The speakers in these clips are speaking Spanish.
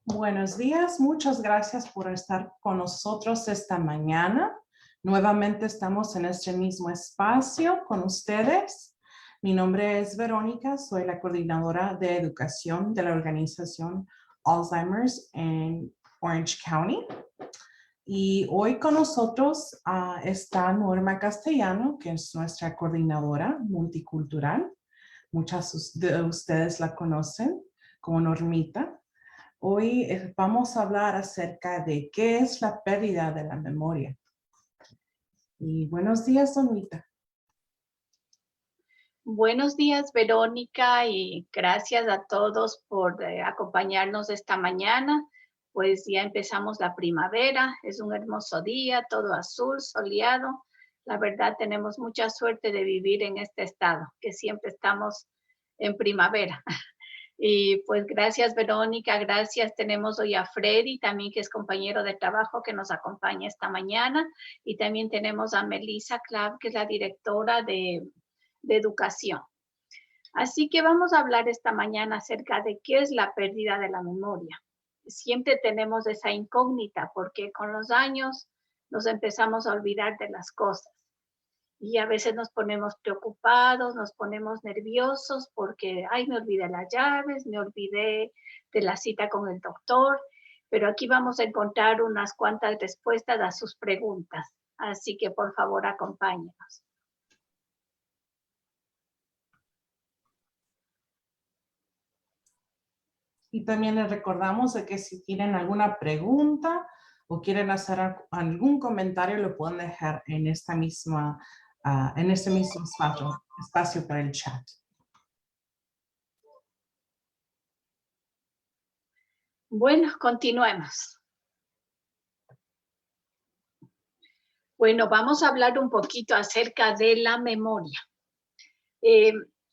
Buenos días, muchas gracias por estar con nosotros esta mañana. Nuevamente estamos en este mismo espacio con ustedes. Mi nombre es Verónica, soy la coordinadora de educación de la organización Alzheimer's en Orange County. Y hoy con nosotros está Norma Castellano, que es nuestra coordinadora multicultural. Muchas de ustedes la conocen como Normita. Hoy vamos a hablar acerca de qué es la pérdida de la memoria. Y buenos días, Normita. Buenos días, Verónica, y gracias a todos por acompañarnos esta mañana. Pues ya empezamos la primavera, es un hermoso día, todo azul, soleado. La verdad, tenemos mucha suerte de vivir en este estado, que siempre estamos en primavera. Y pues gracias, Verónica, gracias. Tenemos hoy a Freddy, también que es compañero de trabajo, que nos acompaña esta mañana. Y también tenemos a Melissa Clav, que es la directora de educación. Así que vamos a hablar esta mañana acerca de qué es la pérdida de la memoria. Siempre tenemos esa incógnita porque con los años nos empezamos a olvidar de las cosas y a veces nos ponemos preocupados, nos ponemos nerviosos porque, ay, me olvidé las llaves, me olvidé de la cita con el doctor, pero aquí vamos a encontrar unas cuantas respuestas a sus preguntas. Así que por favor, acompáñenos. Y también les recordamos de que si tienen alguna pregunta o quieren hacer algún comentario, lo pueden dejar en esta misma, en este mismo espacio para el chat. Bueno, continuemos. Bueno, vamos a hablar un poquito acerca de la memoria.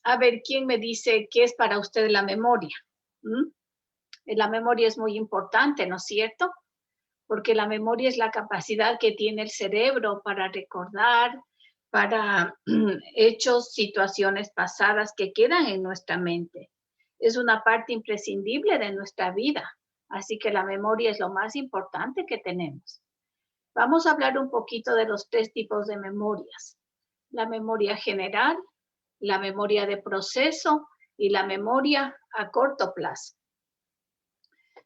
A ver, ¿quién me dice qué es para usted la memoria? La memoria es muy importante, ¿no es cierto? Porque la memoria es la capacidad que tiene el cerebro para recordar, para hechos, situaciones pasadas que quedan en nuestra mente. Es una parte imprescindible de nuestra vida, así que la memoria es lo más importante que tenemos. Vamos a hablar un poquito de los 3 tipos de memorias. La memoria general, la memoria de proceso y la memoria a corto plazo.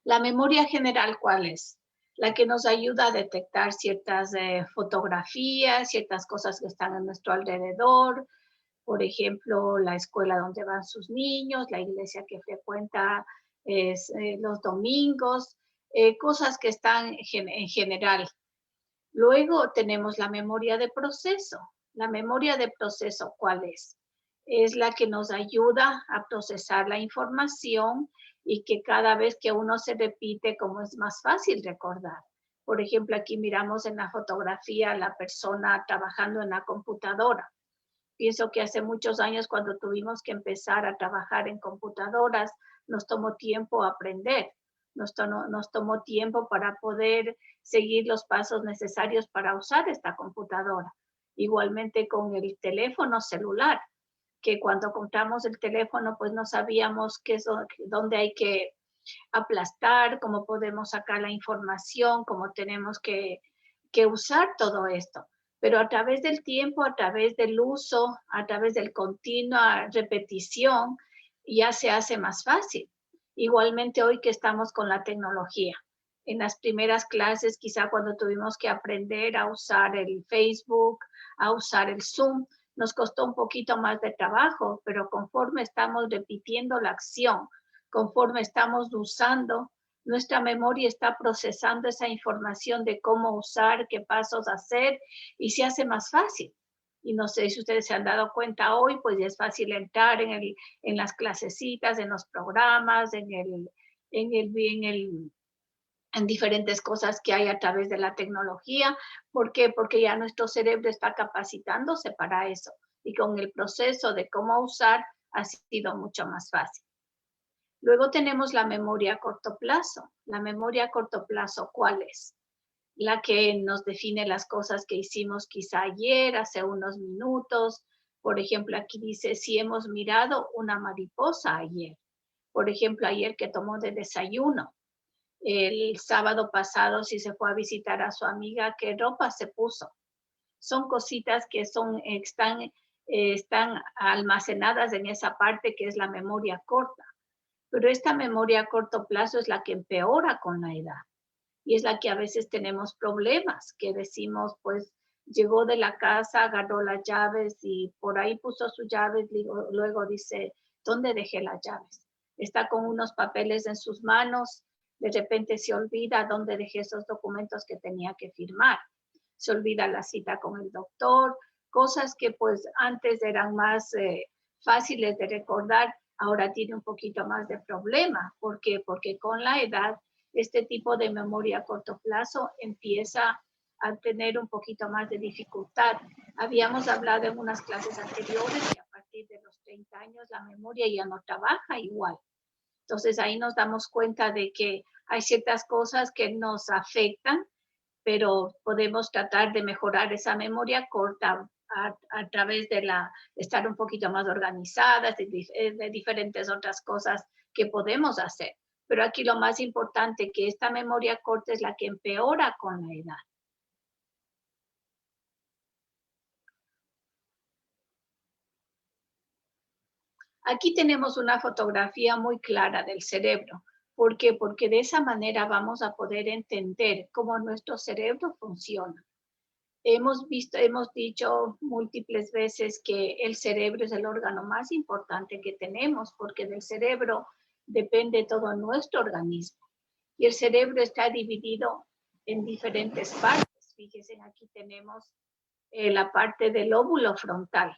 La memoria general, ¿cuál es? La que nos ayuda a detectar ciertas fotografías, ciertas cosas que están a nuestro alrededor, por ejemplo, la escuela donde van sus niños, la iglesia que frecuenta los domingos, cosas que están en general. Luego tenemos la memoria de proceso. La memoria de proceso, ¿cuál es? Es la que nos ayuda a procesar la información y que cada vez que uno se repite, como es más fácil recordar. Por ejemplo, aquí miramos en la fotografía a la persona trabajando en la computadora. Pienso que hace muchos años cuando tuvimos que empezar a trabajar en computadoras, nos tomó tiempo aprender, nos tomó tiempo para poder seguir los pasos necesarios para usar esta computadora. Igualmente con el teléfono celular, que cuando compramos el teléfono pues no sabíamos dónde hay que aplastar, cómo podemos sacar la información, cómo tenemos que usar todo esto. Pero a través del tiempo, a través del uso, a través de continua repetición, ya se hace más fácil. Igualmente hoy que estamos con la tecnología. En las primeras clases, quizá cuando tuvimos que aprender a usar el Facebook, a usar el Zoom, nos costó un poquito más de trabajo, pero conforme estamos repitiendo la acción, conforme estamos usando, nuestra memoria está procesando esa información de cómo usar, qué pasos hacer y se hace más fácil. Y no sé si ustedes se han dado cuenta hoy, pues ya es fácil entrar en las clasecitas, en los programas, en diferentes cosas que hay a través de la tecnología. ¿Por qué? Porque ya nuestro cerebro está capacitándose para eso. Y con el proceso de cómo usar ha sido mucho más fácil. Luego tenemos la memoria a corto plazo. La memoria a corto plazo, ¿cuál es? La que nos define las cosas que hicimos quizá ayer, hace unos minutos. Por ejemplo, aquí dice si hemos mirado una mariposa ayer. Por ejemplo, ayer que tomó de desayuno. el sábado pasado si se fue a visitar a su amiga, qué ropa se puso. Son cositas que están almacenadas en esa parte que es la memoria corta. Pero esta memoria a corto plazo es la que empeora con la edad. Y es la que a veces tenemos problemas, que decimos, pues, llegó de la casa, agarró las llaves y por ahí puso sus llaves, luego dice, ¿dónde dejé las llaves? Está con unos papeles en sus manos, de repente se olvida dónde dejé esos documentos que tenía que firmar. Se olvida la cita con el doctor, cosas que pues antes eran más fáciles de recordar, ahora tiene un poquito más de problema. ¿Por qué? Porque con la edad este tipo de memoria a corto plazo empieza a tener un poquito más de dificultad. Habíamos hablado en unas clases anteriores que a partir de los 30 años la memoria ya no trabaja igual. Entonces ahí nos damos cuenta de que hay ciertas cosas que nos afectan, pero podemos tratar de mejorar esa memoria corta a través de estar un poquito más organizadas, de diferentes otras cosas que podemos hacer. Pero aquí lo más importante, que esta memoria corta es la que empeora con la edad. Aquí tenemos una fotografía muy clara del cerebro. ¿Por qué? Porque de esa manera vamos a poder entender cómo nuestro cerebro funciona. Hemos dicho múltiples veces que el cerebro es el órgano más importante que tenemos, porque del cerebro depende todo nuestro organismo. Y el cerebro está dividido en diferentes partes. Fíjense, aquí tenemos la parte del lóbulo frontal,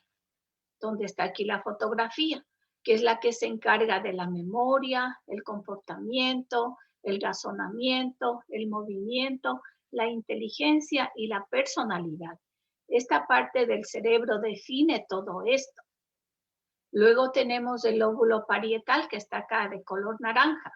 donde está aquí la fotografía, que es la que se encarga de la memoria, el comportamiento, el razonamiento, el movimiento, la inteligencia y la personalidad. Esta parte del cerebro define todo esto. Luego tenemos el lóbulo parietal, que está acá de color naranja.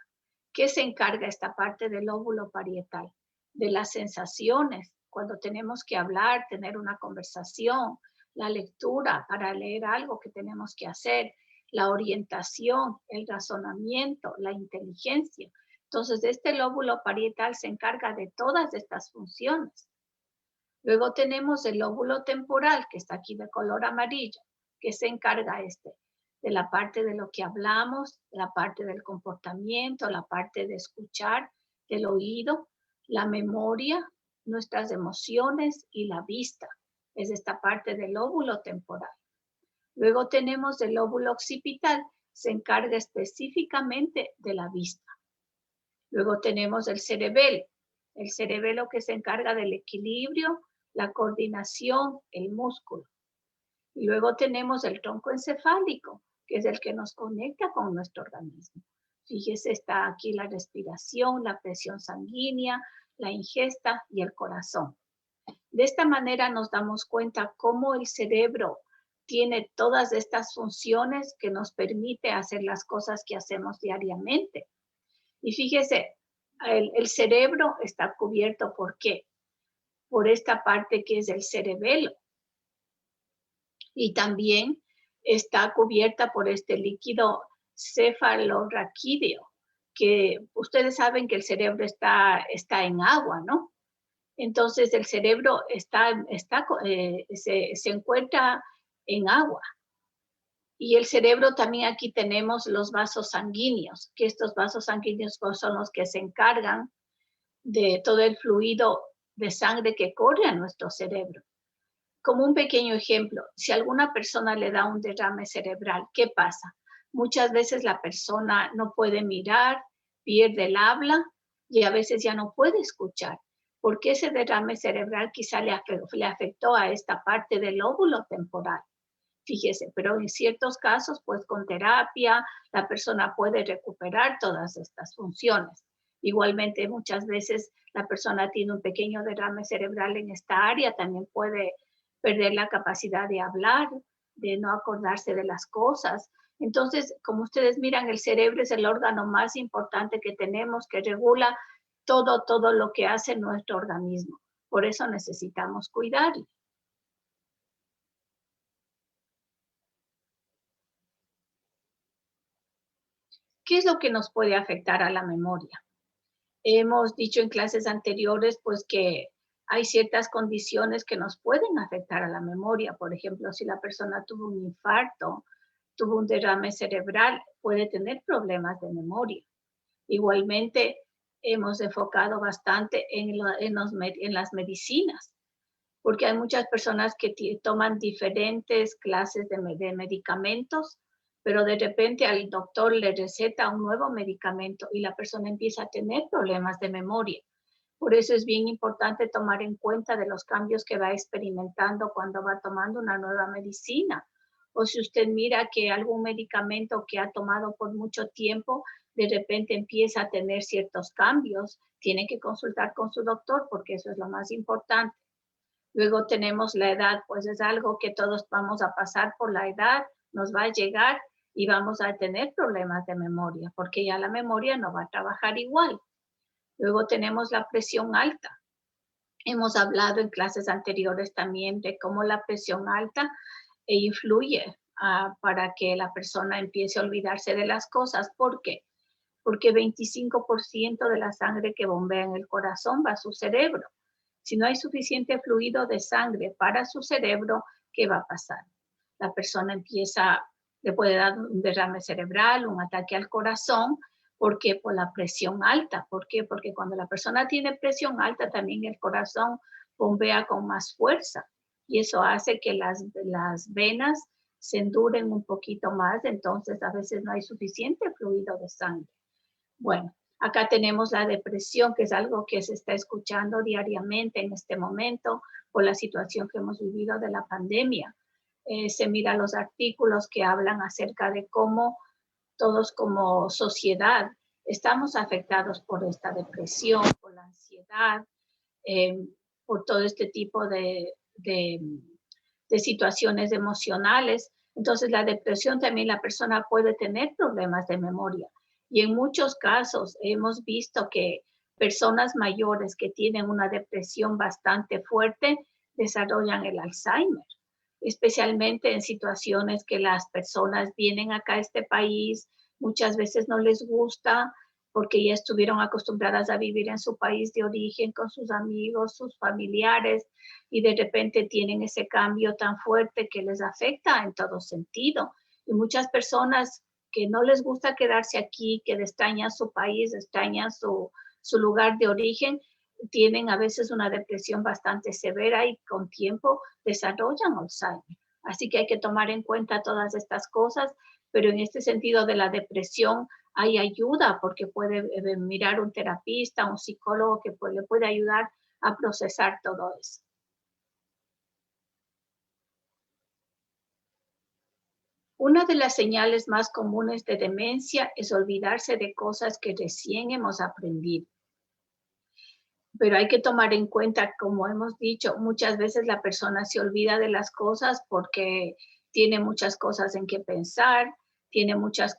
¿Qué se encarga esta parte del lóbulo parietal? De las sensaciones, cuando tenemos que hablar, tener una conversación, la lectura para leer algo que tenemos que hacer, la orientación, el razonamiento, la inteligencia. Entonces, este lóbulo parietal se encarga de todas estas funciones. Luego tenemos el lóbulo temporal, que está aquí de color amarillo, que se encarga de la parte de lo que hablamos, la parte del comportamiento, la parte de escuchar, del oído, la memoria, nuestras emociones y la vista. Es esta parte del lóbulo temporal. Luego tenemos el lóbulo occipital, se encarga específicamente de la vista. Luego tenemos el cerebelo que se encarga del equilibrio, la coordinación, el músculo. Y luego tenemos el tronco encefálico, que es el que nos conecta con nuestro organismo. Fíjese, está aquí la respiración, la presión sanguínea, la ingesta y el corazón. De esta manera nos damos cuenta cómo el cerebro tiene todas estas funciones que nos permite hacer las cosas que hacemos diariamente. Y fíjese, el cerebro está cubierto, ¿por qué? Por esta parte que es el cerebelo. Y también está cubierta por este líquido cefalorraquídeo, que ustedes saben que el cerebro está en agua, ¿no? Entonces el cerebro se encuentra en agua. Y el cerebro también aquí tenemos los vasos sanguíneos, que estos vasos sanguíneos son los que se encargan de todo el fluido de sangre que corre a nuestro cerebro. Como un pequeño ejemplo, si a alguna persona le da un derrame cerebral, ¿qué pasa? Muchas veces la persona no puede mirar, pierde el habla y a veces ya no puede escuchar, porque ese derrame cerebral quizá le afectó a esta parte del lóbulo temporal. Fíjese, pero en ciertos casos, pues con terapia, la persona puede recuperar todas estas funciones. Igualmente, muchas veces la persona tiene un pequeño derrame cerebral en esta área, también puede perder la capacidad de hablar, de no acordarse de las cosas. Entonces, como ustedes miran, el cerebro es el órgano más importante que tenemos, que regula todo lo que hace nuestro organismo. Por eso necesitamos cuidarlo. ¿Qué es lo que nos puede afectar a la memoria? Hemos dicho en clases anteriores, pues, que hay ciertas condiciones que nos pueden afectar a la memoria. Por ejemplo, si la persona tuvo un infarto, tuvo un derrame cerebral, puede tener problemas de memoria. Igualmente, hemos enfocado bastante en las medicinas, porque hay muchas personas que toman diferentes clases de medicamentos, pero de repente al doctor le receta un nuevo medicamento y la persona empieza a tener problemas de memoria. Por eso es bien importante tomar en cuenta de los cambios que va experimentando cuando va tomando una nueva medicina. O si usted mira que algún medicamento que ha tomado por mucho tiempo, de repente empieza a tener ciertos cambios, tiene que consultar con su doctor porque eso es lo más importante. Luego tenemos la edad, pues es algo que todos vamos a pasar por la edad, nos va a llegar y vamos a tener problemas de memoria, porque ya la memoria no va a trabajar igual. Luego tenemos la presión alta. Hemos hablado en clases anteriores también de cómo la presión alta influye para que la persona empiece a olvidarse de las cosas. ¿Por qué? Porque 25% de la sangre que bombea en el corazón va a su cerebro. Si no hay suficiente fluido de sangre para su cerebro, ¿qué va a pasar? La persona le puede dar un derrame cerebral, un ataque al corazón. ¿Por qué? Por la presión alta. ¿Por qué? Porque cuando la persona tiene presión alta, también el corazón bombea con más fuerza. Y eso hace que las venas se enduren un poquito más, entonces a veces no hay suficiente fluido de sangre. Bueno, acá tenemos la depresión, que es algo que se está escuchando diariamente en este momento por la situación que hemos vivido de la pandemia. Se mira los artículos que hablan acerca de cómo todos como sociedad estamos afectados por esta depresión, por la ansiedad, por todo este tipo de situaciones emocionales. Entonces, la depresión también la persona puede tener problemas de memoria. Y en muchos casos hemos visto que personas mayores que tienen una depresión bastante fuerte desarrollan el Alzheimer, especialmente en situaciones que las personas vienen acá a este país, muchas veces no les gusta porque ya estuvieron acostumbradas a vivir en su país de origen con sus amigos, sus familiares, y de repente tienen ese cambio tan fuerte que les afecta en todo sentido. Y muchas personas que no les gusta quedarse aquí, que extrañan su país, extrañan su lugar de origen, tienen a veces una depresión bastante severa y con tiempo desarrollan Alzheimer. Así que hay que tomar en cuenta todas estas cosas, pero en este sentido de la depresión hay ayuda porque puede mirar un terapista, un psicólogo que le puede ayudar a procesar todo eso. Una de las señales más comunes de demencia es olvidarse de cosas que recién hemos aprendido. Pero hay que tomar en cuenta, como hemos dicho, muchas veces la persona se olvida de las cosas porque tiene muchas cosas en que pensar, tiene muchas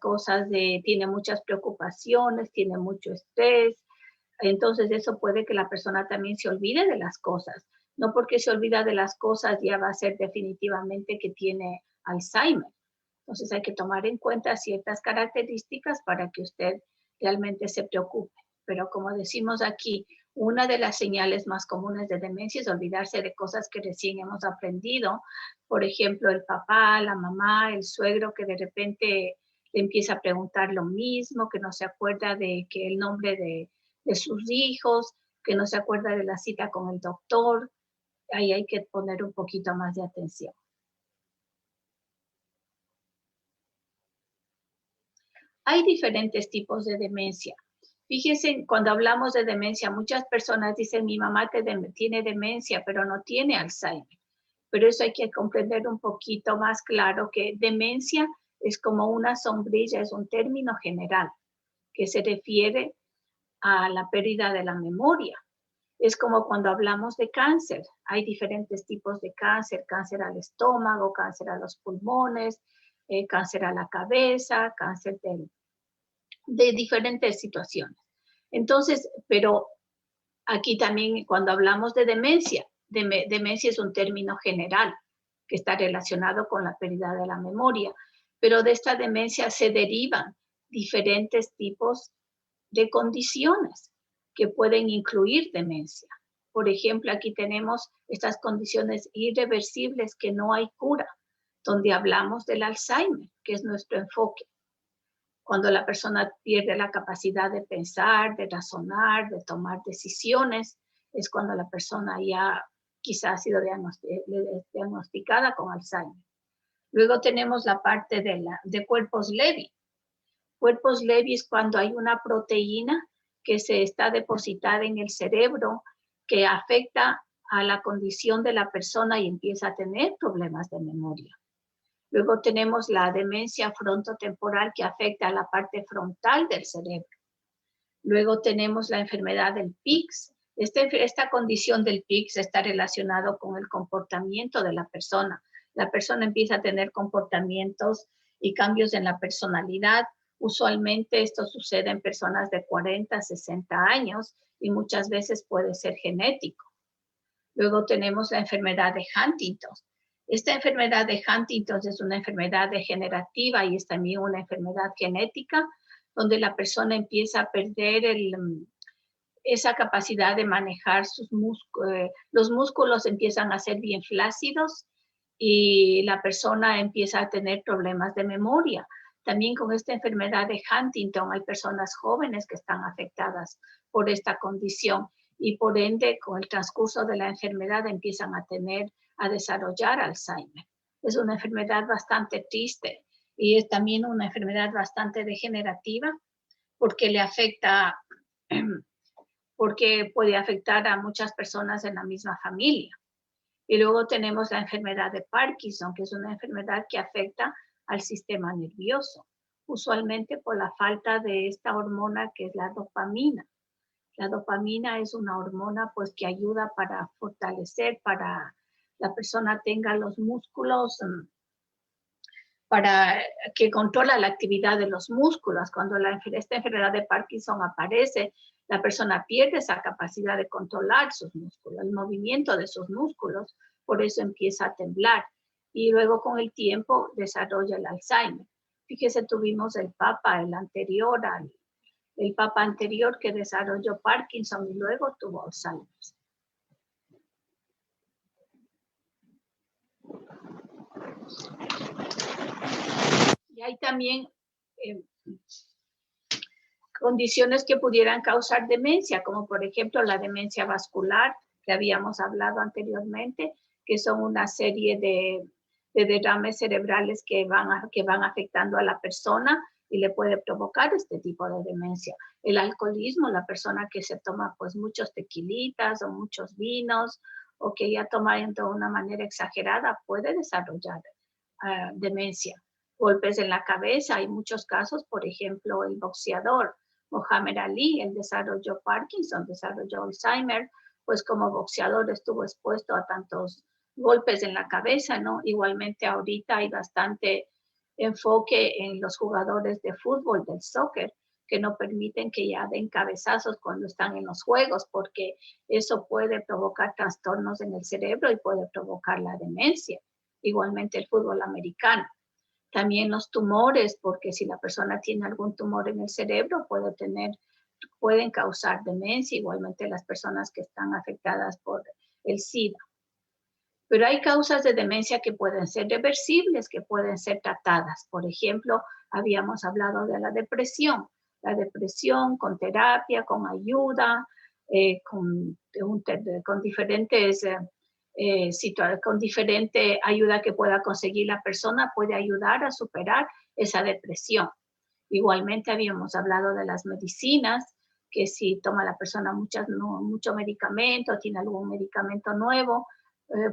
preocupaciones, tiene mucho estrés. Entonces eso puede que la persona también se olvide de las cosas. No porque se olvida de las cosas ya va a ser definitivamente que tiene Alzheimer. Entonces hay que tomar en cuenta ciertas características para que usted realmente se preocupe. Pero como decimos aquí, una de las señales más comunes de demencia es olvidarse de cosas que recién hemos aprendido. Por ejemplo, el papá, la mamá, el suegro que de repente le empieza a preguntar lo mismo, que no se acuerda de que el nombre de sus hijos, que no se acuerda de la cita con el doctor. Ahí hay que poner un poquito más de atención. Hay diferentes tipos de demencia. Fíjense, cuando hablamos de demencia, muchas personas dicen, mi mamá tiene demencia, pero no tiene Alzheimer. Pero eso hay que comprender un poquito más claro, que demencia es como una sombrilla, es un término general que se refiere a la pérdida de la memoria. Es como cuando hablamos de cáncer. Hay diferentes tipos de cáncer, cáncer al estómago, cáncer a los pulmones, cáncer a la cabeza, cáncer de diferentes situaciones. Entonces, pero aquí también cuando hablamos de demencia, demencia es un término general que está relacionado con la pérdida de la memoria, pero de esta demencia se derivan diferentes tipos de condiciones. que pueden incluir demencia. Por ejemplo, aquí tenemos estas condiciones irreversibles que no hay cura, donde hablamos del Alzheimer, que es nuestro enfoque. Cuando la persona pierde la capacidad de pensar, de razonar, de tomar decisiones, es cuando la persona ya quizás ha sido diagnosticada con Alzheimer. Luego tenemos la parte de cuerpos Levy. Cuerpos Levy es cuando hay una proteína que se está depositada en el cerebro que afecta a la condición de la persona y empieza a tener problemas de memoria. Luego tenemos la demencia frontotemporal que afecta a la parte frontal del cerebro. Luego tenemos la enfermedad del PIX. Esta condición del PIX está relacionado con el comportamiento de la persona. La persona empieza a tener comportamientos y cambios en la personalidad. Usualmente esto sucede en personas de 40, 60 años y muchas veces puede ser genético. Luego tenemos la enfermedad de Huntington. Esta enfermedad de Huntington es una enfermedad degenerativa y es también una enfermedad genética donde la persona empieza a perder esa capacidad de manejar sus músculos. Los músculos empiezan a ser bien flácidos y la persona empieza a tener problemas de memoria. También con esta enfermedad de Huntington hay personas jóvenes que están afectadas por esta condición y por ende con el transcurso de la enfermedad empiezan a desarrollar Alzheimer. Es una enfermedad bastante triste y es también una enfermedad bastante degenerativa porque porque puede afectar a muchas personas en la misma familia. Y luego tenemos la enfermedad de Parkinson, que es una enfermedad que afecta al sistema nervioso, usualmente por la falta de esta hormona que es la dopamina. La dopamina es una hormona pues que ayuda para fortalecer, para la persona tenga los músculos, para que controla la actividad de los músculos. Cuando esta enfermedad de Parkinson aparece, la persona pierde esa capacidad de controlar sus músculos, el movimiento de sus músculos, por eso empieza a temblar. Y luego con el tiempo desarrolla el Alzheimer. Fíjese, tuvimos el Papa anterior que desarrolló Parkinson y luego tuvo Alzheimer. Y hay también condiciones que pudieran causar demencia, como por ejemplo la demencia vascular, que habíamos hablado anteriormente, que son una serie de derrames cerebrales que van afectando a la persona y le puede provocar este tipo de demencia. El alcoholismo, la persona que se toma pues muchos tequilitas o muchos vinos o que ya toma de una manera exagerada puede desarrollar demencia. Golpes en la cabeza, hay muchos casos, por ejemplo, el boxeador Muhammad Ali, él desarrolló Parkinson, desarrolló Alzheimer, pues como boxeador estuvo expuesto a tantos golpes en la cabeza, ¿no? Igualmente ahorita hay bastante enfoque en los jugadores de fútbol, del soccer, que no permiten que ya den cabezazos cuando están en los juegos, porque eso puede provocar trastornos en el cerebro y puede provocar la demencia. Igualmente el fútbol americano. También los tumores, porque si la persona tiene algún tumor en el cerebro, pueden causar demencia, igualmente las personas que están afectadas por el SIDA. Pero hay causas de demencia que pueden ser reversibles, que pueden ser tratadas. Por ejemplo, habíamos hablado de la depresión. La depresión con terapia, con ayuda, con diferente ayuda que pueda conseguir la persona, puede ayudar a superar esa depresión. Igualmente habíamos hablado de las medicinas, que si toma la persona mucho medicamento, tiene algún medicamento nuevo,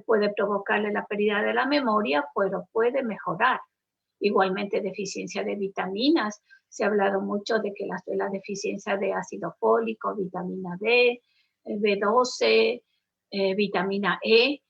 puede provocarle la pérdida de la memoria, pero puede mejorar. Igualmente deficiencia de vitaminas, se ha hablado mucho de que la deficiencia de ácido fólico, vitamina D, B12, vitamina E,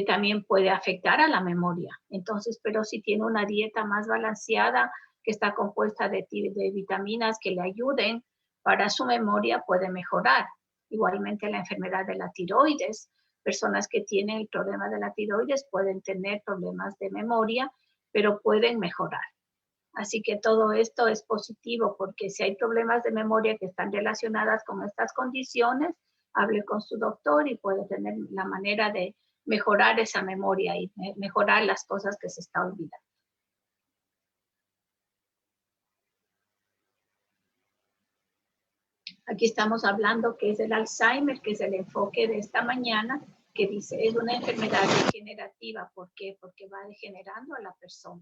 también puede afectar a la memoria. Entonces, pero si tiene una dieta más balanceada, que está compuesta de vitaminas que le ayuden para su memoria, puede mejorar. Igualmente la enfermedad de la tiroides, personas que tienen el problema de la tiroides pueden tener problemas de memoria, pero pueden mejorar. Así que todo esto es positivo porque si hay problemas de memoria que están relacionadas con estas condiciones, hable con su doctor y puede tener la manera de mejorar esa memoria y mejorar las cosas que se está olvidando. Aquí estamos hablando que es el Alzheimer, que es el enfoque de esta mañana, que dice es una enfermedad degenerativa. ¿Por qué? Porque va degenerando a la persona.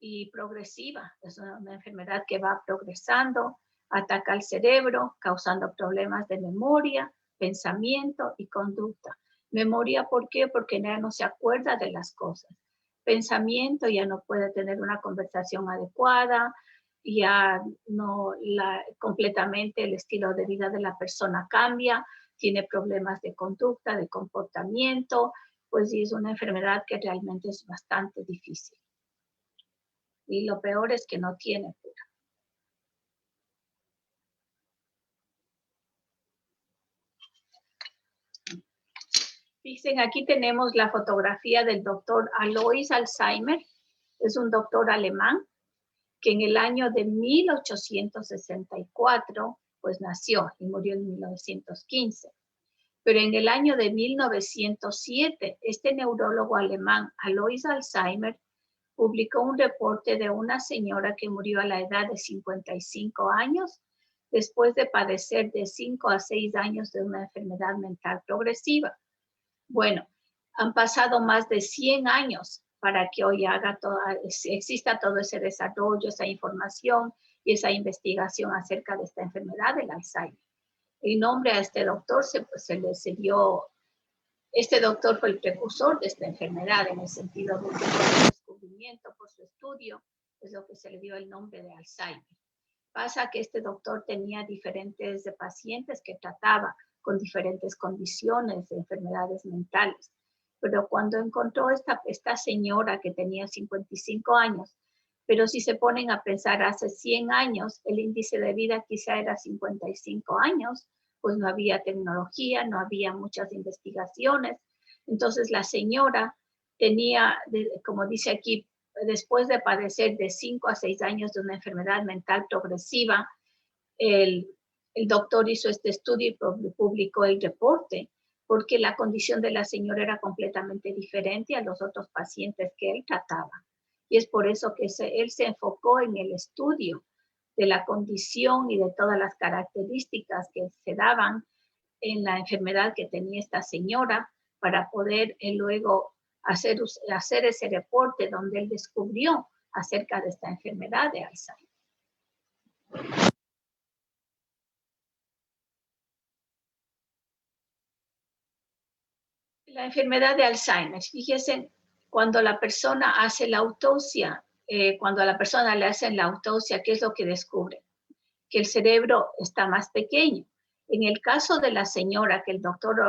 Y progresiva, es una enfermedad que va progresando, ataca al cerebro, causando problemas de memoria, pensamiento y conducta. Memoria, ¿por qué? Porque ya no se acuerda de las cosas. Pensamiento, ya no puede tener una conversación adecuada, ya no completamente el estilo de vida de la persona cambia, tiene problemas de conducta, de comportamiento, pues es una enfermedad que realmente es bastante difícil. Y lo peor es que no tiene cura. Dicen, aquí tenemos la fotografía del doctor Alois Alzheimer. Es un doctor alemán que en el año de 1864 pues nació y murió en 1915. Pero en el año de 1907, este neurólogo alemán, Alois Alzheimer, publicó un reporte de una señora que murió a la edad de 55 años después de padecer de 5 a 6 años de una enfermedad mental progresiva. Bueno, han pasado más de 100 años para que hoy exista todo ese desarrollo, esa información y esa investigación acerca de esta enfermedad del Alzheimer. El nombre a este doctor se le dio, este doctor fue el precursor de esta enfermedad en el sentido de que por su descubrimiento, por su estudio, es lo que se le dio el nombre de Alzheimer. Pasa que este doctor tenía diferentes pacientes que trataba con diferentes condiciones de enfermedades mentales. Pero cuando encontró esta señora que tenía 55 años, pero si se ponen a pensar hace 100 años, el índice de vida quizá era 55 años, pues no había tecnología, no había muchas investigaciones. Entonces la señora tenía, como dice aquí, después de padecer de 5 a 6 años de una enfermedad mental progresiva, el doctor hizo este estudio y publicó el reporte, porque la condición de la señora era completamente diferente a los otros pacientes que él trataba. Y es por eso que él se enfocó en el estudio de la condición y de todas las características que se daban en la enfermedad que tenía esta señora para poder luego hacer ese reporte donde él descubrió acerca de esta enfermedad de Alzheimer. La enfermedad de Alzheimer, fíjense, cuando la persona hace la autopsia, cuando a la persona le hacen la autopsia, ¿qué es lo que descubre? Que el cerebro está más pequeño. En el caso de la señora que el doctor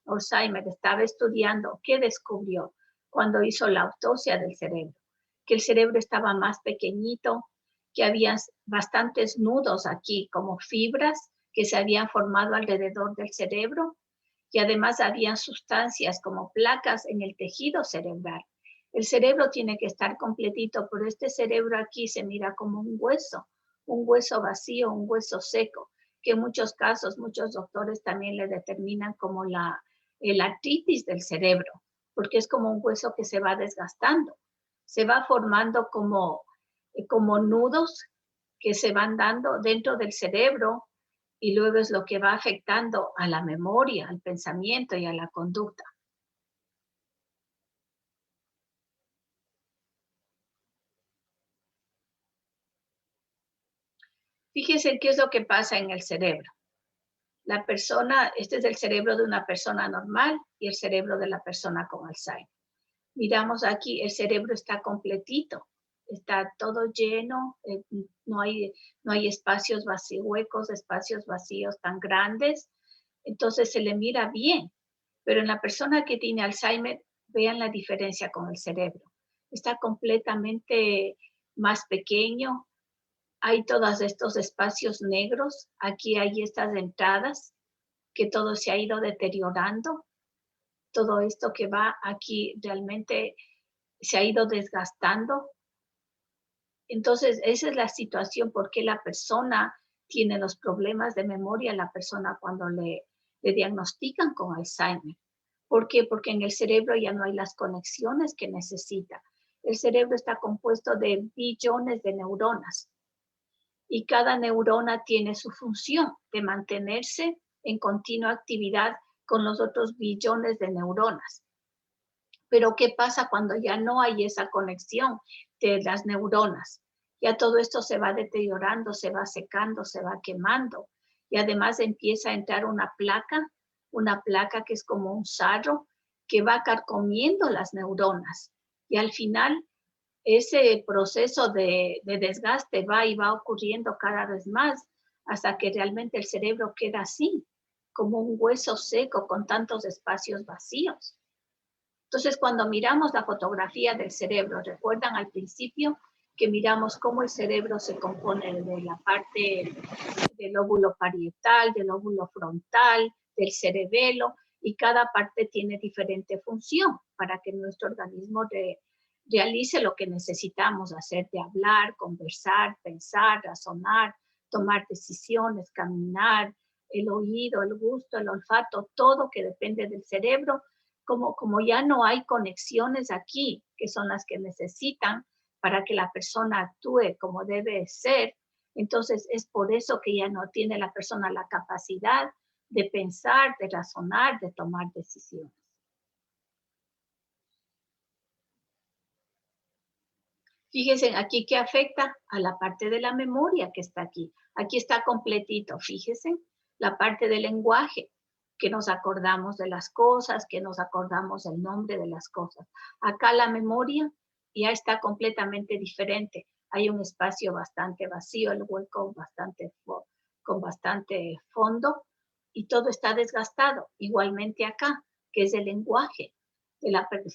Alzheimer estaba estudiando, ¿qué descubrió cuando hizo la autopsia del cerebro? Que el cerebro estaba más pequeñito, que había bastantes nudos aquí, como fibras que se habían formado alrededor del cerebro, y además había sustancias como placas en el tejido cerebral. El cerebro tiene que estar completito, pero este cerebro aquí se mira como un hueso vacío, un hueso seco, que en muchos casos muchos doctores también le determinan como la artritis del cerebro, porque es como un hueso que se va desgastando, se va formando como nudos que se van dando dentro del cerebro y luego es lo que va afectando a la memoria, al pensamiento y a la conducta. Fíjense qué es lo que pasa en el cerebro. La persona, este es el cerebro de una persona normal y el cerebro de la persona con Alzheimer. Miramos aquí, el cerebro está completito, está todo lleno, no hay espacios vacíos, huecos, espacios vacíos tan grandes, entonces se le mira bien. Pero en la persona que tiene Alzheimer, vean la diferencia con el cerebro. Está completamente más pequeño, hay todos estos espacios negros, aquí hay estas entradas, que todo se ha ido deteriorando, todo esto que va aquí realmente se ha ido desgastando Entonces, esa es la situación por qué la persona tiene los problemas de memoria, la persona cuando le diagnostican con Alzheimer. ¿Por qué? Porque en el cerebro ya no hay las conexiones que necesita. El cerebro está compuesto de billones de neuronas y cada neurona tiene su función de mantenerse en continua actividad con los otros billones de neuronas. Pero ¿qué pasa cuando ya no hay esa conexión de las neuronas? Ya todo esto se va deteriorando, se va secando, se va quemando y además empieza a entrar una placa que es como un sarro que va carcomiendo las neuronas y al final ese proceso de desgaste va ocurriendo cada vez más hasta que realmente el cerebro queda así, como un hueso seco con tantos espacios vacíos. Entonces, cuando miramos la fotografía del cerebro, ¿recuerdan al principio que miramos cómo el cerebro se compone de la parte del lóbulo parietal, del lóbulo frontal, del cerebelo, y cada parte tiene diferente función para que nuestro organismo realice lo que necesitamos hacer, de hablar, conversar, pensar, razonar, tomar decisiones, caminar, el oído, el gusto, el olfato, todo que depende del cerebro. Como ya no hay conexiones aquí, que son las que necesitan para que la persona actúe como debe ser, entonces es por eso que ya no tiene la persona la capacidad de pensar, de razonar, de tomar decisiones. Fíjense aquí que afecta a la parte de la memoria que está aquí. Aquí está completito, fíjense, la parte del lenguaje, que nos acordamos de las cosas, que nos acordamos del nombre de las cosas. Acá la memoria ya está completamente diferente. Hay un espacio bastante vacío, el hueco con bastante fondo y todo está desgastado. Igualmente acá, que es el lenguaje.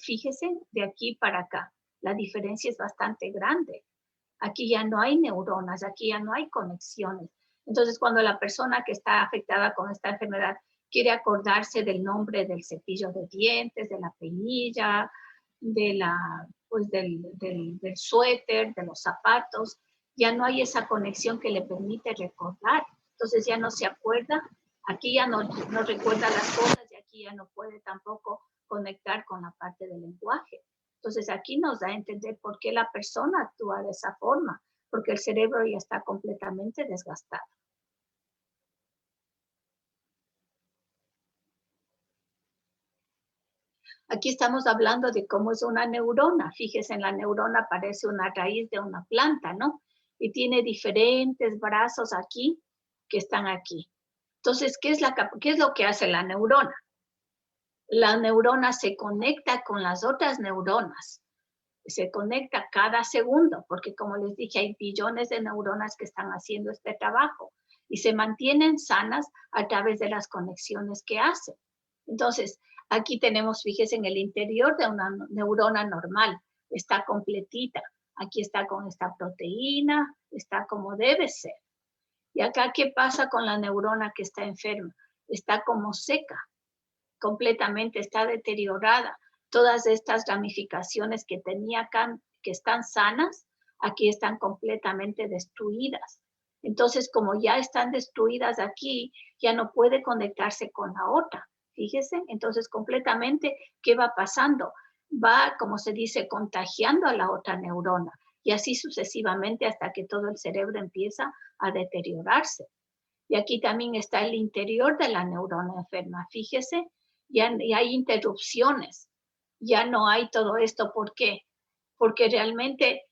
Fíjese, de aquí para acá, la diferencia es bastante grande. Aquí ya no hay neuronas, aquí ya no hay conexiones. Entonces, cuando la persona que está afectada con esta enfermedad quiere acordarse del nombre del cepillo de dientes, de la peinilla, del suéter, de los zapatos, ya no hay esa conexión que le permite recordar. Entonces ya no se acuerda, aquí ya no recuerda las cosas y aquí ya no puede tampoco conectar con la parte del lenguaje. Entonces aquí nos da a entender por qué la persona actúa de esa forma, porque el cerebro ya está completamente desgastado. Aquí estamos hablando de cómo es una neurona. Fíjese, en la neurona parece una raíz de una planta, ¿no? Y tiene diferentes brazos aquí que están aquí. Entonces, ¿qué es lo que hace la neurona? La neurona se conecta con las otras neuronas. Se conecta cada segundo, porque como les dije, hay billones de neuronas que están haciendo este trabajo y se mantienen sanas a través de las conexiones que hacen. Entonces, aquí tenemos, fíjense, en el interior de una neurona normal, está completita. Aquí está con esta proteína, está como debe ser. Y acá, ¿qué pasa con la neurona que está enferma? Está como seca, completamente, está deteriorada. Todas estas ramificaciones que tenía acá, que están sanas, aquí están completamente destruidas. Entonces, como ya están destruidas aquí, ya no puede conectarse con la otra. Fíjese, entonces completamente, ¿qué va pasando? Va, como se dice, contagiando a la otra neurona y así sucesivamente hasta que todo el cerebro empieza a deteriorarse. Y aquí también está el interior de la neurona enferma. Fíjese, ya hay interrupciones, ya no hay todo esto. ¿Por qué? Porque realmente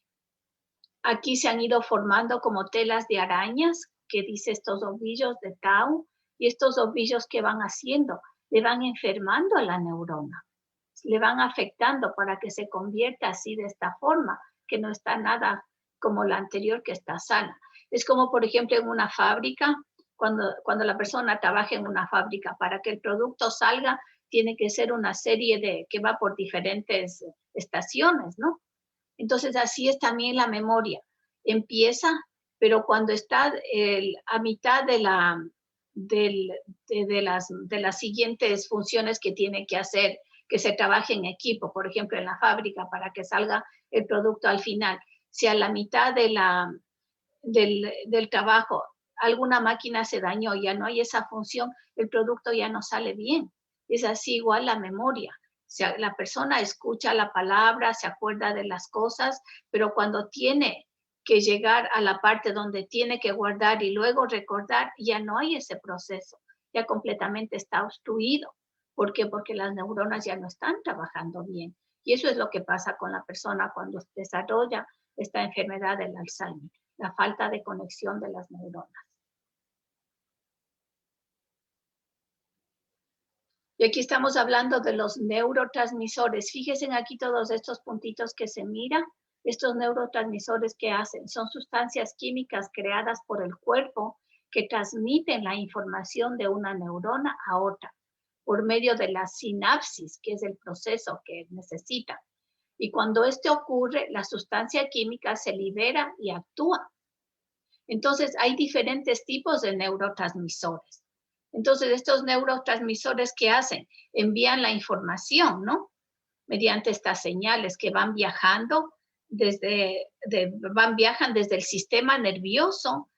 aquí se han ido formando como telas de arañas, que dice estos ovillos de Tau, y estos ovillos que van haciendo, le van enfermando a la neurona, le van afectando para que se convierta así de esta forma, que no está nada como la anterior que está sana. Es como, por ejemplo, en una fábrica, cuando la persona trabaja en una fábrica, para que el producto salga, tiene que ser una serie que va por diferentes estaciones, ¿no? Entonces, así es también la memoria. Empieza, pero cuando está a mitad de las siguientes funciones que tiene que hacer, que se trabaje en equipo, por ejemplo, en la fábrica, para que salga el producto al final. Si a la mitad de del trabajo alguna máquina se dañó, ya no hay esa función, el producto ya no sale bien. Es así igual la memoria. La persona escucha la palabra, se acuerda de las cosas, pero cuando tiene que llegar a la parte donde tiene que guardar y luego recordar, ya no hay ese proceso, ya completamente está obstruido. ¿Por qué? Porque las neuronas ya no están trabajando bien. Y eso es lo que pasa con la persona cuando desarrolla esta enfermedad del Alzheimer, la falta de conexión de las neuronas. Y aquí estamos hablando de los neurotransmisores. Fíjense aquí todos estos puntitos que se miran. Estos neurotransmisores que hacen son sustancias químicas creadas por el cuerpo que transmiten la información de una neurona a otra por medio de la sinapsis, que es el proceso que necesitan. Y cuando esto ocurre, la sustancia química se libera y actúa. Entonces, hay diferentes tipos de neurotransmisores. Entonces, estos neurotransmisores, ¿qué hacen? Envían la información, ¿no? Mediante estas señales que van viajando viajan desde el sistema nervioso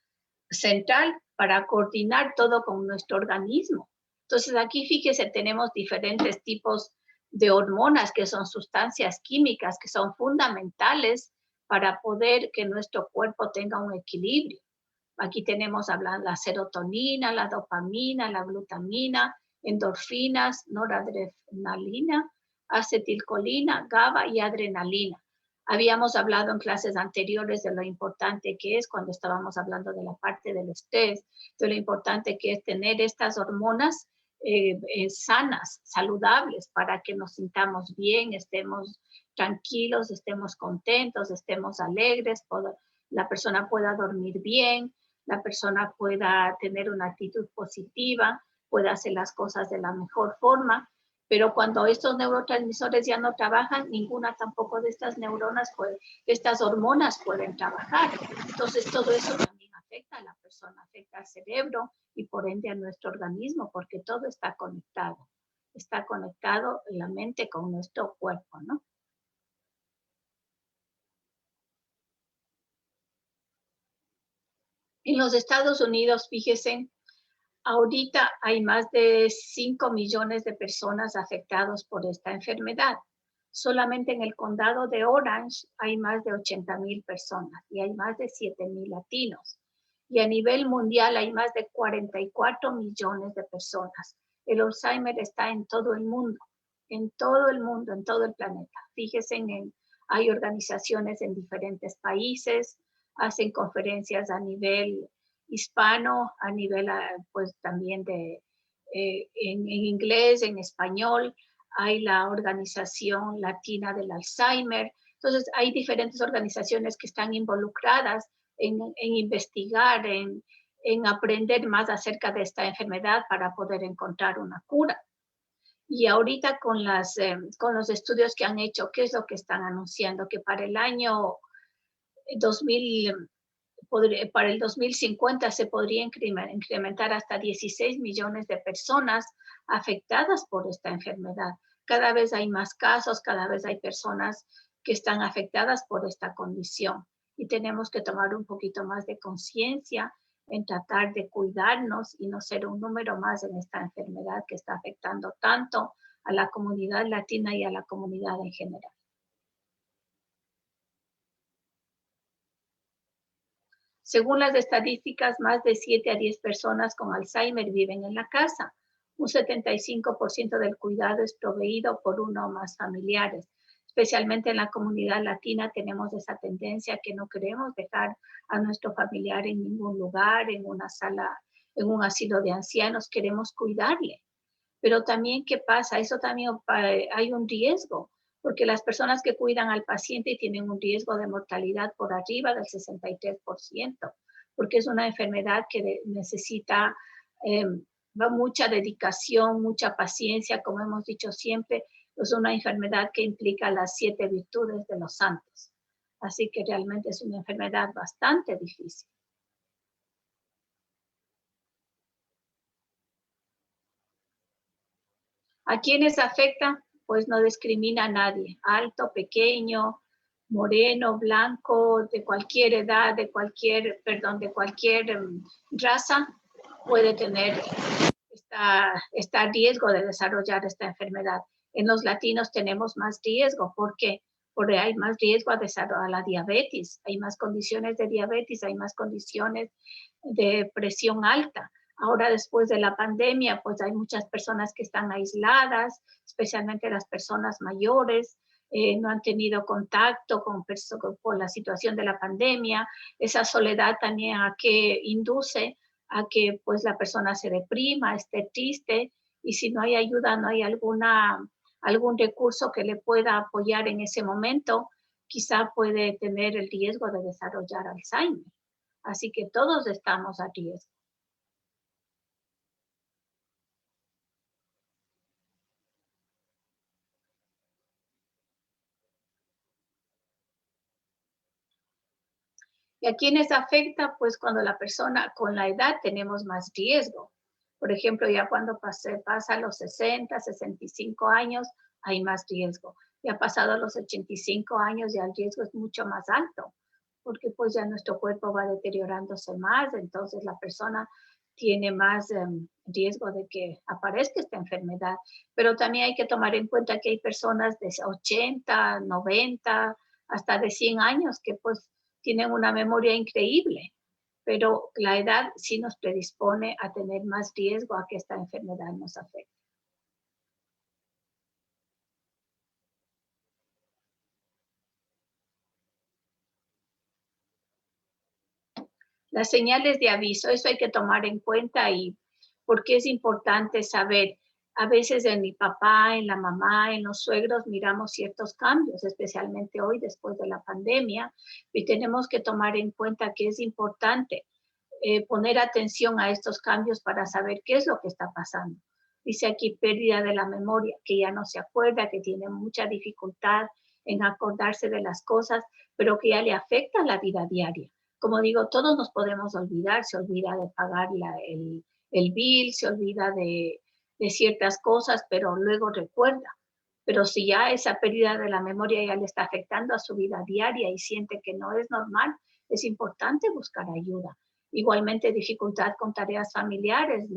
central para coordinar todo con nuestro organismo. Entonces, aquí fíjese, tenemos diferentes tipos de hormonas que son sustancias químicas que son fundamentales para poder que nuestro cuerpo tenga un equilibrio. Aquí tenemos la serotonina, la dopamina, la glutamina, endorfinas, noradrenalina, acetilcolina, GABA y adrenalina. Habíamos hablado en clases anteriores de lo importante que es cuando estábamos hablando de la parte del estrés, de lo importante que es tener estas hormonas sanas, saludables, para que nos sintamos bien, estemos tranquilos, estemos contentos, estemos alegres, la persona pueda dormir bien, la persona pueda tener una actitud positiva, pueda hacer las cosas de la mejor forma. Pero cuando estos neurotransmisores ya no trabajan, ninguna tampoco de estas neuronas, estas hormonas pueden trabajar. Entonces todo eso también afecta a la persona, afecta al cerebro y por ende a nuestro organismo, porque todo está conectado. Está conectado la mente con nuestro cuerpo, ¿no? En los Estados Unidos, fíjense, ahorita hay más de 5 millones de personas afectadas por esta enfermedad. Solamente en el condado de Orange hay más de 80,000 personas y hay más de 7,000 latinos. Y a nivel mundial hay más de 44 millones de personas. El Alzheimer está en todo el mundo, en todo el mundo, en todo el planeta. Fíjense, hay organizaciones en diferentes países, hacen conferencias a nivel hispano, a nivel pues también en inglés, en español. Hay la Organización Latina del Alzheimer. Entonces, hay diferentes organizaciones que están involucradas en investigar, en aprender más acerca de esta enfermedad para poder encontrar una cura. Y ahorita con los estudios que han hecho, ¿qué es lo que están anunciando? Que para el año 2050 se podría incrementar hasta 16 millones de personas afectadas por esta enfermedad. Cada vez hay más casos, cada vez hay personas que están afectadas por esta condición y tenemos que tomar un poquito más de conciencia en tratar de cuidarnos y no ser un número más en esta enfermedad que está afectando tanto a la comunidad latina y a la comunidad en general. Según las estadísticas, más de 7 a 10 personas con Alzheimer viven en la casa. Un 75% del cuidado es proveído por uno o más familiares. Especialmente en la comunidad latina tenemos esa tendencia que no queremos dejar a nuestro familiar en ningún lugar, en una sala, en un asilo de ancianos, queremos cuidarle. Pero también, ¿qué pasa? Eso también hay un riesgo, porque las personas que cuidan al paciente tienen un riesgo de mortalidad por arriba del 63%, porque es una enfermedad que necesita mucha dedicación, mucha paciencia, como hemos dicho siempre, es una enfermedad que implica las 7 virtudes de los santos. Así que realmente es una enfermedad bastante difícil. ¿A quiénes afecta? Pues no discrimina a nadie, alto, pequeño, moreno, blanco, de cualquier edad, de cualquier raza, puede tener este riesgo de desarrollar esta enfermedad. En los latinos tenemos más riesgo. ¿Por qué? Porque hay más riesgo a desarrollar la diabetes, hay más condiciones de diabetes, hay más condiciones de presión alta. Ahora, después de la pandemia, pues hay muchas personas que están aisladas, especialmente las personas mayores, no han tenido contacto con la situación de la pandemia. Esa soledad también a que induce a que pues la persona se deprima, esté triste, y si no hay ayuda, no hay algún recurso que le pueda apoyar en ese momento, quizá puede tener el riesgo de desarrollar Alzheimer. Así que todos estamos a riesgo. ¿Y a quiénes afecta? Pues cuando la persona con la edad tenemos más riesgo. Por ejemplo, ya cuando pasa los 60, 65 años, hay más riesgo. Ya pasado los 85 años, ya el riesgo es mucho más alto, porque pues ya nuestro cuerpo va deteriorándose más, entonces la persona tiene más riesgo de que aparezca esta enfermedad. Pero también hay que tomar en cuenta que hay personas de 80, 90, hasta de 100 años que pues tienen una memoria increíble, pero la edad sí nos predispone a tener más riesgo a que esta enfermedad nos afecte. Las señales de aviso, eso hay que tomar en cuenta, y porque es importante saber. A veces en mi papá, en la mamá, en los suegros miramos ciertos cambios, especialmente hoy después de la pandemia, y tenemos que tomar en cuenta que es importante poner atención a estos cambios para saber qué es lo que está pasando. Dice aquí pérdida de la memoria, que ya no se acuerda, que tiene mucha dificultad en acordarse de las cosas, pero que ya le afecta la vida diaria. Como digo, todos nos podemos olvidar, se olvida de pagar el bill, se olvida de ciertas cosas, pero luego recuerda. Pero si ya esa pérdida de la memoria ya le está afectando a su vida diaria y siente que no es normal, es importante buscar ayuda. Igualmente, dificultad con tareas familiares.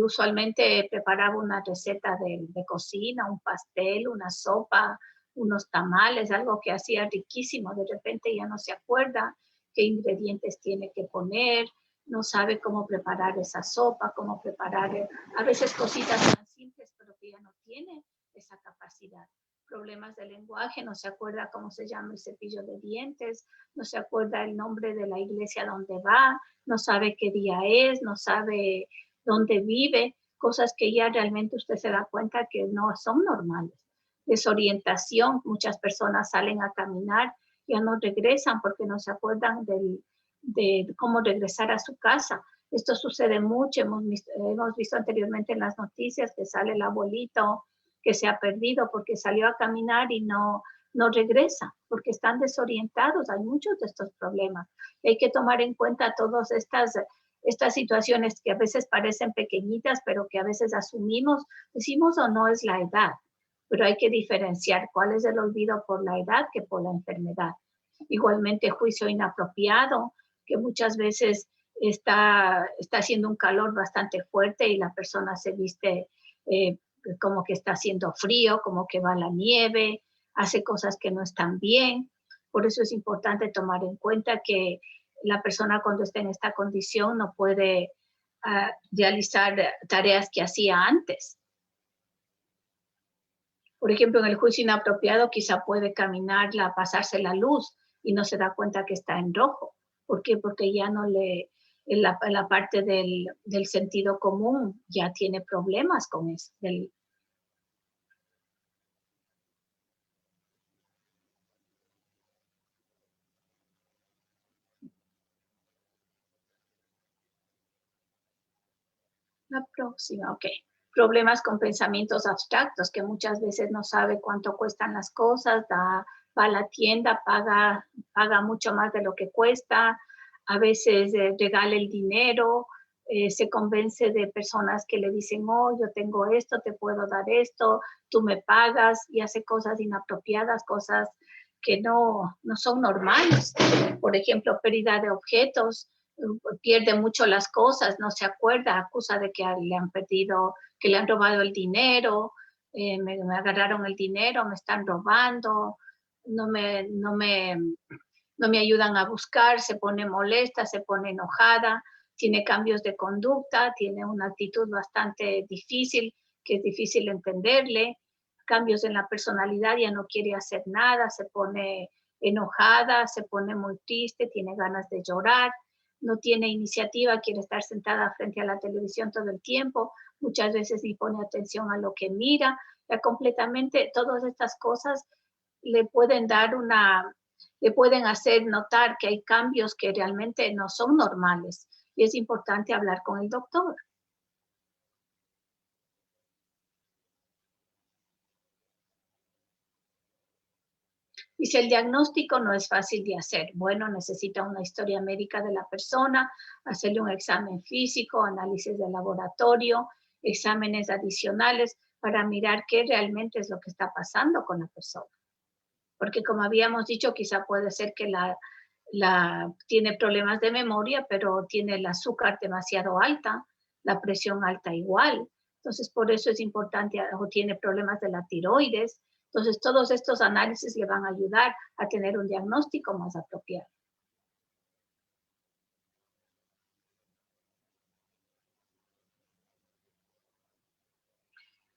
Usualmente preparaba una receta de cocina, un pastel, una sopa, unos tamales, algo que hacía riquísimo. De repente ya no se acuerda qué ingredientes tiene que poner, no sabe cómo preparar esa sopa, cómo preparar a veces cositas tan simples, pero que ya no tiene esa capacidad. Problemas de lenguaje, no se acuerda cómo se llama el cepillo de dientes, no se acuerda el nombre de la iglesia donde va, no sabe qué día es, no sabe dónde vive, cosas que ya realmente usted se da cuenta que no son normales. Desorientación, muchas personas salen a caminar, ya no regresan porque no se acuerdan de cómo regresar a su casa. Esto sucede mucho, hemos visto anteriormente en las noticias que sale el abuelito que se ha perdido porque salió a caminar y no regresa, porque están desorientados. Hay muchos de estos problemas. Hay que tomar en cuenta todas estas situaciones que a veces parecen pequeñitas, pero que a veces asumimos, decimos o no es la edad, pero hay que diferenciar cuál es el olvido por la edad que por la enfermedad. Igualmente, juicio inapropiado, que muchas veces está haciendo un calor bastante fuerte y la persona se viste como que está haciendo frío, como que va la nieve, hace cosas que no están bien. Por eso es importante tomar en cuenta que la persona cuando está en esta condición no puede realizar tareas que hacía antes. Por ejemplo, en el juicio inapropiado quizá puede caminarla, pasarse la luz y no se da cuenta que está en rojo. ¿Por qué? Porque ya no en la parte del sentido común ya tiene problemas con eso. La próxima, ok. Problemas con pensamientos abstractos, que muchas veces no sabe cuánto cuestan las cosas, va a la tienda, paga mucho más de lo que cuesta, a veces regala el dinero, se convence de personas que le dicen, oh, yo tengo esto, te puedo dar esto, tú me pagas, y hace cosas inapropiadas, cosas que no son normales. Por ejemplo, pérdida de objetos, pierde mucho las cosas, no se acuerda, acusa de que le han perdido, que le han robado el dinero, me agarraron el dinero, me están robando, no me ayudan a buscar, se pone molesta, se pone enojada, tiene cambios de conducta, tiene una actitud bastante difícil, que es difícil entenderle, cambios en la personalidad, ya no quiere hacer nada, se pone enojada, se pone muy triste, tiene ganas de llorar, no tiene iniciativa, quiere estar sentada frente a la televisión todo el tiempo, muchas veces ni pone atención a lo que mira, ya completamente todas estas cosas le pueden dar le pueden hacer notar que hay cambios que realmente no son normales y es importante hablar con el doctor. Dice, el diagnóstico no es fácil de hacer. Bueno, necesita una historia médica de la persona, hacerle un examen físico, análisis de laboratorio, exámenes adicionales para mirar qué realmente es lo que está pasando con la persona. Porque como habíamos dicho, quizá puede ser que tiene problemas de memoria, pero tiene el azúcar demasiado alta, la presión alta igual. Entonces, por eso es importante, o tiene problemas de la tiroides. Entonces, todos estos análisis le van a ayudar a tener un diagnóstico más apropiado.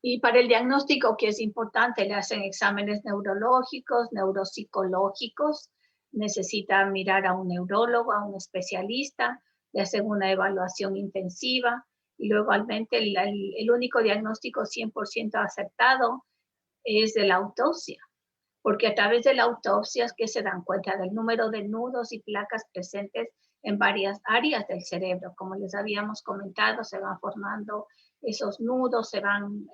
Y para el diagnóstico, que es importante, le hacen exámenes neurológicos, neuropsicológicos, necesita mirar a un neurólogo, a un especialista, le hacen una evaluación intensiva y luego igualmente el único diagnóstico 100% aceptado es de la autopsia, porque a través de la autopsia es que se dan cuenta del número de nudos y placas presentes en varias áreas del cerebro. Como les habíamos comentado, se van formando esos nudos, se van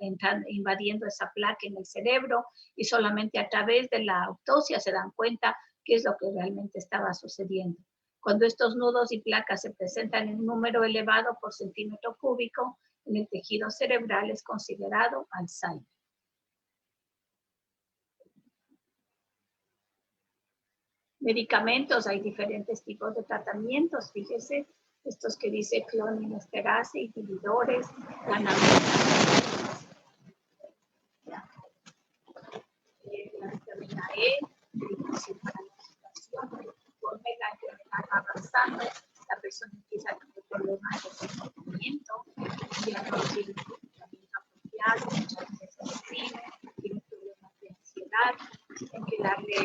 invadiendo esa placa en el cerebro y solamente a través de la autopsia se dan cuenta qué es lo que realmente estaba sucediendo. Cuando estos nudos y placas se presentan en un número elevado por centímetro cúbico, en el tejido cerebral es considerado Alzheimer. Medicamentos, hay diferentes tipos de tratamientos, fíjese, estos que dice cloninesterasa, inhibidores, la vitamina E, medicación para la situación, conforme la enfermedad va avanzando, la persona empieza a tener problemas de comportamiento, ya no tiene comportamiento apropiado, muchas veces se deprime, tiene problemas de ansiedad, hay que darle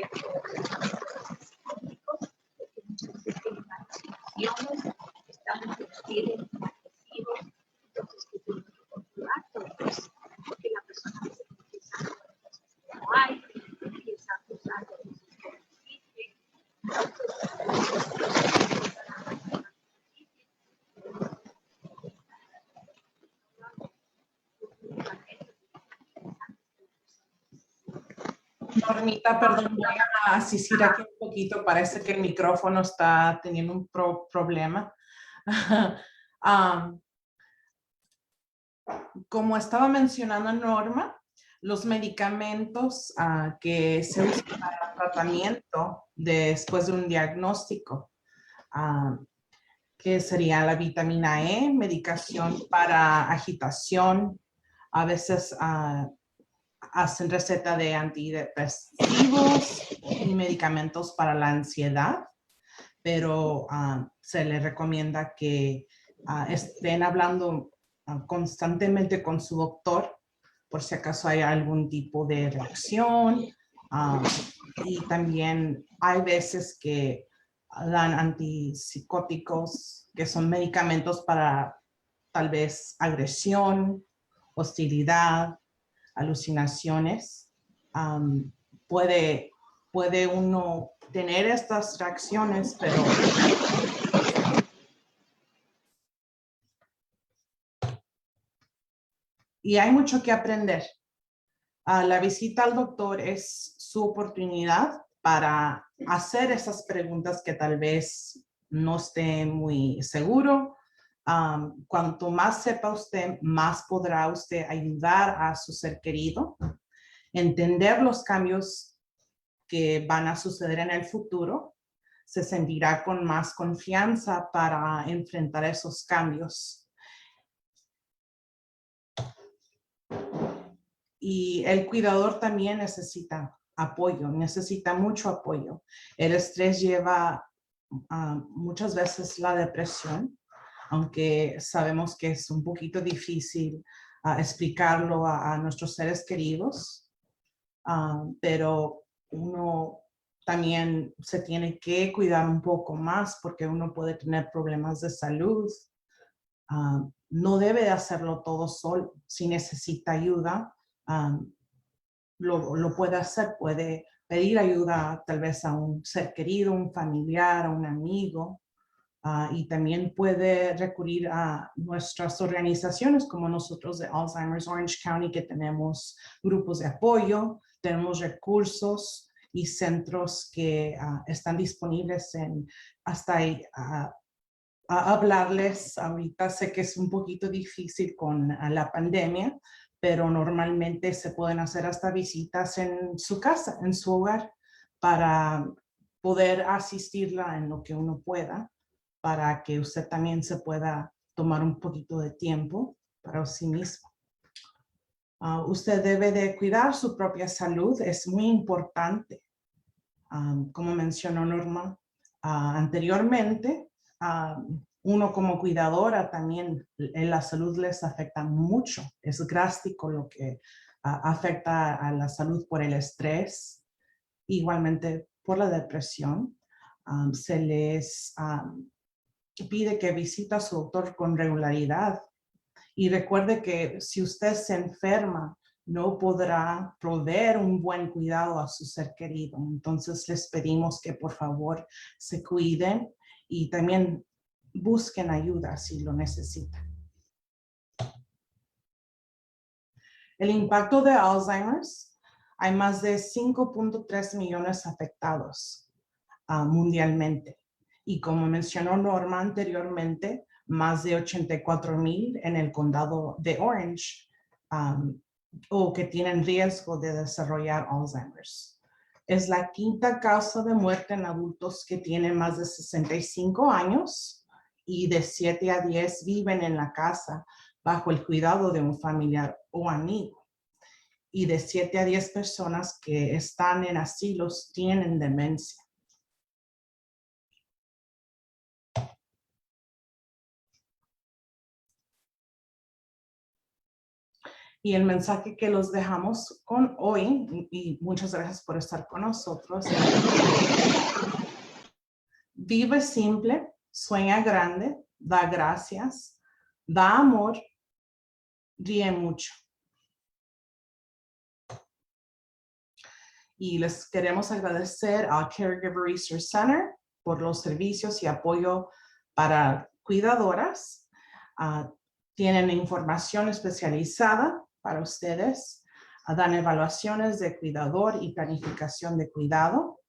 porque muchas veces tienen alucinaciones, estamos tienen agresivos, entonces que tienen que controlar todo eso, porque la persona se empieza a hacer cosas que no hay, empieza a acusar de cosas que no existen, Normita, perdón, voy a asistir aquí un poquito. Parece que el micrófono está teniendo un problema. Como estaba mencionando Norma, los medicamentos que se usan para el tratamiento después de un diagnóstico, que sería la vitamina E, medicación para agitación, a veces hacen receta de antidepresivos y medicamentos para la ansiedad, pero se les recomienda que estén hablando constantemente con su doctor por si acaso hay algún tipo de reacción. Y también hay veces que dan antipsicóticos, que son medicamentos para tal vez agresión, hostilidad, alucinaciones. Puede uno tener estas reacciones, pero y hay mucho que aprender. La visita al doctor es su oportunidad para hacer esas preguntas que tal vez no esté muy seguro. Cuanto más sepa usted, más podrá usted ayudar a su ser querido, entender los cambios que van a suceder en el futuro, se sentirá con más confianza para enfrentar esos cambios. Y el cuidador también necesita apoyo, necesita mucho apoyo. El estrés lleva muchas veces la depresión, aunque sabemos que es un poquito difícil explicarlo a nuestros seres queridos, pero uno también se tiene que cuidar un poco más porque uno puede tener problemas de salud. No debe de hacerlo todo solo. Si necesita ayuda, lo puede hacer, puede pedir ayuda tal vez a un ser querido, un familiar, a un amigo, y también puede recurrir a nuestras organizaciones como nosotros de Alzheimer's Orange County, que tenemos grupos de apoyo, tenemos recursos y centros que están disponibles hasta ahí, a hablarles. Ahorita sé que es un poquito difícil con la pandemia, pero normalmente se pueden hacer hasta visitas en su casa, en su hogar, para poder asistirla en lo que uno pueda, para que usted también se pueda tomar un poquito de tiempo para sí mismo. Usted debe de cuidar su propia salud, es muy importante. Como mencionó Norma anteriormente, uno como cuidadora también en la salud les afecta mucho. Es drástico lo que afecta a la salud por el estrés, igualmente por la depresión. Se les pide que visite a su doctor con regularidad. Y recuerde que si usted se enferma, no podrá proveer un buen cuidado a su ser querido. Entonces les pedimos que por favor se cuiden y también busquen ayuda si lo necesitan. El impacto de Alzheimer's, hay más de 5.3 millones afectados mundialmente. Y como mencionó Norma anteriormente, más de 84,000 en el condado de Orange o que tienen riesgo de desarrollar Alzheimer's. Es la quinta causa de muerte en adultos que tienen más de 65 años y de 7 a 10 viven en la casa bajo el cuidado de un familiar o amigo. Y de 7 a 10 personas que están en asilos tienen demencia. Y el mensaje que los dejamos con hoy, y muchas gracias por estar con nosotros. Vive simple, sueña grande, da gracias, da amor, ríe mucho. Y les queremos agradecer al Caregiver Research Center por los servicios y apoyo para cuidadoras. Tienen información especializada para ustedes. Dan evaluaciones de cuidador y planificación de cuidado.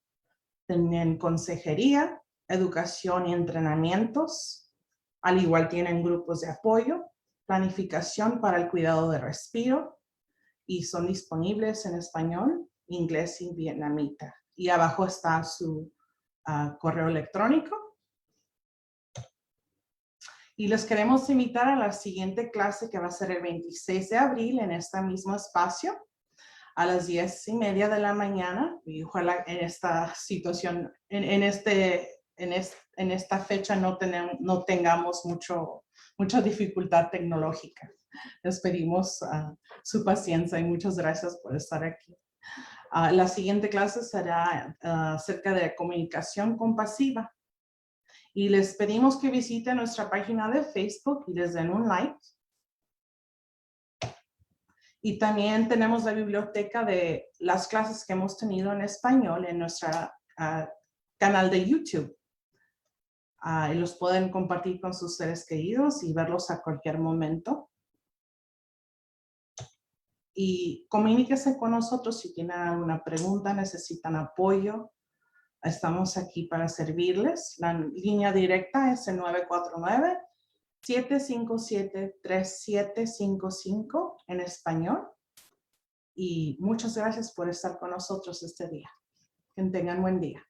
Tienen consejería, educación y entrenamientos. Al igual tienen grupos de apoyo, planificación para el cuidado de respiro y son disponibles en español, inglés y vietnamita. Y abajo está su correo electrónico. Y les queremos invitar a la siguiente clase que va a ser el 26 de abril en este mismo espacio a las 10:30 de la mañana. Y ojalá en esta situación, en esta fecha no tengamos mucha dificultad tecnológica. Les pedimos su paciencia y muchas gracias por estar aquí. La siguiente clase será acerca de comunicación compasiva. Y les pedimos que visiten nuestra página de Facebook y les den un like. Y también tenemos la biblioteca de las clases que hemos tenido en español en nuestro canal de YouTube. Y los pueden compartir con sus seres queridos y verlos a cualquier momento. Y comuníquense con nosotros si tienen alguna pregunta, necesitan apoyo. Estamos aquí para servirles. La línea directa es el 949-757-3755 en español. Y muchas gracias por estar con nosotros este día. Que tengan buen día.